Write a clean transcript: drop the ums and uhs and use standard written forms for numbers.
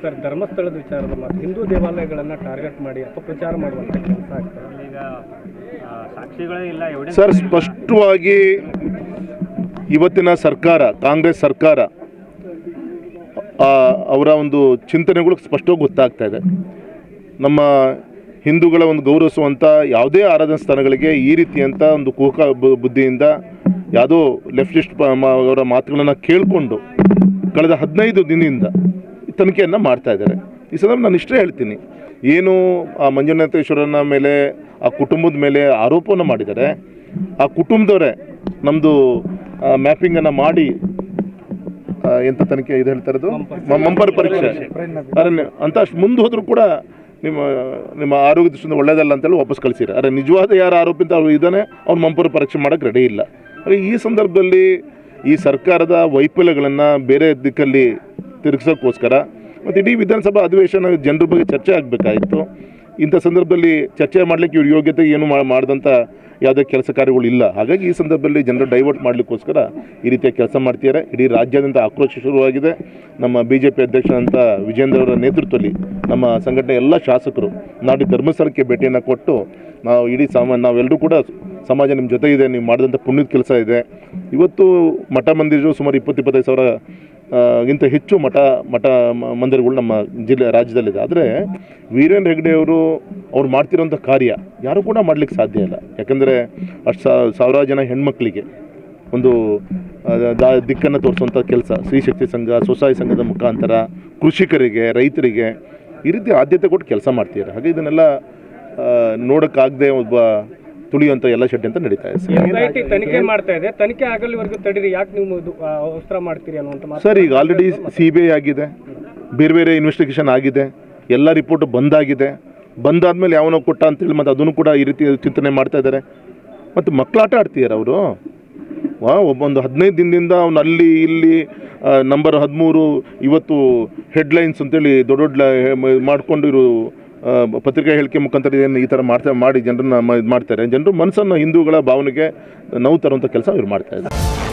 Sir, ಧರ್ಮಸ್ಥಳದ ವಿಚಾರದ ಮಾತು ಹಿಂದೂ ದೇವಾಲಯಗಳನ್ನು ಟಾರ್ಗೆಟ್ ಮಾಡಿ ಅಪಪ್ರಚಾರ ಮಾಡುವಂಥ ಕೆಲಸ ಆಗ್ತದೆ. ಈಗ ಸಾಕ್ಷಿಗಳೇ ಇಲ್ಲ. ಸರ್, ಸ್ಪಷ್ಟವಾಗಿ ಇವತ್ತಿನ ಸರ್ಕಾರ, ಕಾಂಗ್ರೆಸ್ ಸರ್ಕಾರ, ಅವರ ಒಂದು ಚಿಂತನೆಗಳು ಸ್ಪಷ್ಟವಾಗಿ ಗೊತ್ತಾಗ್ತಾ ಇದೆ. ನಮ್ಮ ಹಿಂದೂಗಳ ಒಂದು ಗೌರವಿಸುವಂಥ ಯಾವುದೇ ಆರಾಧನಾ ಸ್ಥಾನಗಳಿಗೆ ಈ ರೀತಿಯಂಥ ಒಂದು ಕುಹಕ ಬುದ್ಧಿಯಿಂದ ಯಾವುದೋ ಲೆಫ್ಟಿಸ್ಟ್ ಅವರ ಮಾತುಗಳನ್ನು ಕೇಳಿಕೊಂಡು ಕಳೆದ 15 ದಿನದಿಂದ ತನಿಖೆಯನ್ನು ಮಾಡ್ತಾ ಇದ್ದಾರೆ. ಈ ಸಂದರ್ಭ ನಾನು ಇಷ್ಟೇ ಹೇಳ್ತೀನಿ, ಏನು ಆ ಮಂಜುನಾಥೇಶ್ವರನ ಮೇಲೆ, ಆ ಕುಟುಂಬದ ಮೇಲೆ ಆರೋಪವನ್ನು ಮಾಡಿದ್ದಾರೆ, ಆ ಕುಟುಂಬದವರೇ ನಮ್ಮದು ಮ್ಯಾಪಿಂಗನ್ನು ಮಾಡಿ ಎಂಥ ತನಿಖೆ ಇದು ಹೇಳ್ತಾ ಇರೋದು ಮಂಪರ್ ಪರೀಕ್ಷೆ ಅಂತ ಅಷ್ಟು ಮುಂದೆ ಹೋದರೂ ಕೂಡ ನಿಮ್ಮ ಆರೋಗ್ಯ ದೃಷ್ಟಿಯಿಂದ ಒಳ್ಳೆಯದಲ್ಲ ಅಂತೇಳಿ ವಾಪಸ್ ಕಳಿಸಿರ. ಅರೆ ನಿಜವಾದ ಯಾರು ಆರೋಪಿತ ಅವ್ರು ಇದ್ದಾನೆ ಅವ್ನು ಮಂಪರ್ ಪರೀಕ್ಷೆ ಮಾಡೋಕ್ಕೆ ರೆಡಿ ಇಲ್ಲ. ಈ ಸಂದರ್ಭದಲ್ಲಿ ಈ ಸರ್ಕಾರದ ವೈಫಲ್ಯಗಳನ್ನು ಬೇರೆ ದಿಕ್ಕಲ್ಲಿ ತಿರುಗಿಸೋಕ್ಕೋಸ್ಕರ ಮತ್ತು ಇಡೀ ವಿಧಾನಸಭಾ ಅಧಿವೇಶನ ಜನರ ಬಗ್ಗೆ ಚರ್ಚೆ ಆಗಬೇಕಾಯಿತು. ಇಂಥ ಸಂದರ್ಭದಲ್ಲಿ ಚರ್ಚೆ ಮಾಡಲಿಕ್ಕೆ ಇವ್ರ ಯೋಗ್ಯತೆ ಏನು ಮಾಡಿದಂಥ ಯಾವುದೇ ಕೆಲಸ ಕಾರ್ಯಗಳು ಇಲ್ಲ. ಹಾಗಾಗಿ ಈ ಸಂದರ್ಭದಲ್ಲಿ ಜನರು ಡೈವರ್ಟ್ ಮಾಡಲಿಕ್ಕೋಸ್ಕರ ಈ ರೀತಿಯ ಕೆಲಸ ಮಾಡ್ತಿದ್ದಾರೆ. ಇಡೀ ರಾಜ್ಯಾದ್ಯಂತ ಆಕ್ರೋಶ ಶುರುವಾಗಿದೆ. ನಮ್ಮ BJP ಅಧ್ಯಕ್ಷರಂಥ ವಿಜೇಂದ್ರ ಅವರ ನೇತೃತ್ವದಲ್ಲಿ ನಮ್ಮ ಸಂಘಟನೆ ಎಲ್ಲ ಶಾಸಕರು ನಾಡಿ ಧರ್ಮಸ್ಥಳಕ್ಕೆ ಭೇಟಿಯನ್ನು ಕೊಟ್ಟು ನಾವು ಇಡೀ ನಾವೆಲ್ಲರೂ ಕೂಡ ಸಮಾಜ ನಿಮ್ಮ ಜೊತೆ ಇದೆ, ನೀವು ಮಾಡಿದಂಥ ಪುಣ್ಯದ ಕೆಲಸ ಇದೆ. ಇವತ್ತು ಮಠ ಮಂದಿರಗಳು ಸುಮಾರು 20-25 ಸಾವಿರ ಗಿಂತ ಹೆಚ್ಚು ಮಠ ಮಂದಿರಗಳು ನಮ್ಮ ರಾಜ್ಯದಲ್ಲಿದೆ. ಆದರೆ ವೀರೇಂದ್ರ ಹೆಗ್ಗಡೆ ಅವ್ರು ಮಾಡ್ತಿರೋಂಥ ಕಾರ್ಯ ಯಾರೂ ಕೂಡ ಮಾಡಲಿಕ್ಕೆ ಸಾಧ್ಯ ಇಲ್ಲ. ಯಾಕಂದರೆ ಅಷ್ಟು ಸಾವಿರಾರು ಜನ ಹೆಣ್ಮಕ್ಳಿಗೆ ಒಂದು ದಿಕ್ಕನ್ನು ತೋರಿಸುವಂಥ ಕೆಲಸ ಸ್ತ್ರೀಶಕ್ತಿ ಸಂಘ, ಸ್ವಸಹಾಯ ಸಂಘದ ಮುಖಾಂತರ ಕೃಷಿಕರಿಗೆ, ರೈತರಿಗೆ ಈ ರೀತಿ ಆದ್ಯತೆ ಕೊಟ್ಟು ಕೆಲಸ ಮಾಡ್ತಿದ್ದಾರೆ. ಹಾಗೆ ಇದನ್ನೆಲ್ಲ ನೋಡೋಕ್ಕಾಗದೆ ಒಬ್ಬ ತುಳಿಯುವಂಥ ಎಲ್ಲ ಶೆಟ್ಟಿ ಅಂತ ನಡೀತಾ ಇದೆ. ತನಿಖೆ ಮಾಡ್ತಾ ಇದೆ, ತನಿಖೆ ಆಗಲಿವರೆಗೂ ತಡೀರಿ, ಯಾಕೆ ನೀವು ಅವಸರ ಮಾಡ್ತೀರಿ ಅನ್ನುವಂಥ ಸರ್, ಈಗ ಆಲ್ರೆಡಿ CBI ಆಗಿದೆ, ಬೇರೆ ಇನ್ವೆಸ್ಟಿಗೇಷನ್ ಆಗಿದೆ, ಎಲ್ಲ ರಿಪೋರ್ಟ್ ಬಂದಾಗಿದೆ. ಬಂದಾದ್ಮೇಲೆ ಯಾವನೋ ಕೊಟ್ಟ ಅಂತೇಳಿ ಮತ್ತು ಅದನ್ನು ಕೂಡ ಈ ರೀತಿ ಚಿಂತನೆ ಮಾಡ್ತಾ ಇದ್ದಾರೆ. ಮತ್ತು ಮಕ್ಕಳಾಟ ಆಡ್ತಿದ್ದಾರೆ ಅವರು. ಒಬ್ಬೊಂದು 15 ದಿನದಿಂದ ಅವನು ಅಲ್ಲಿ ಇಲ್ಲಿ ನಂಬರ್ 13 ಇವತ್ತು ಹೆಡ್ಲೈನ್ಸ್ ಅಂತೇಳಿ ದೊಡ್ಡ ಮಾಡಿಕೊಂಡು ಇವರು ಪತ್ರಿಕಾ ಹೇಳಿಕೆ ಮುಖಾಂತರ ಏನು ಈ ಥರ ಮಾಡಿ ಜನರನ್ನ ಇದು ಮಾಡ್ತಾರೆ. ಜನರು ಮನಸ್ಸನ್ನು ಹಿಂದೂಗಳ ಭಾವನೆಗೆ ನೋವು ತರುವಂಥ ಕೆಲಸ ಇವ್ರು ಮಾಡ್ತಾ ಇದ್ದಾರೆ.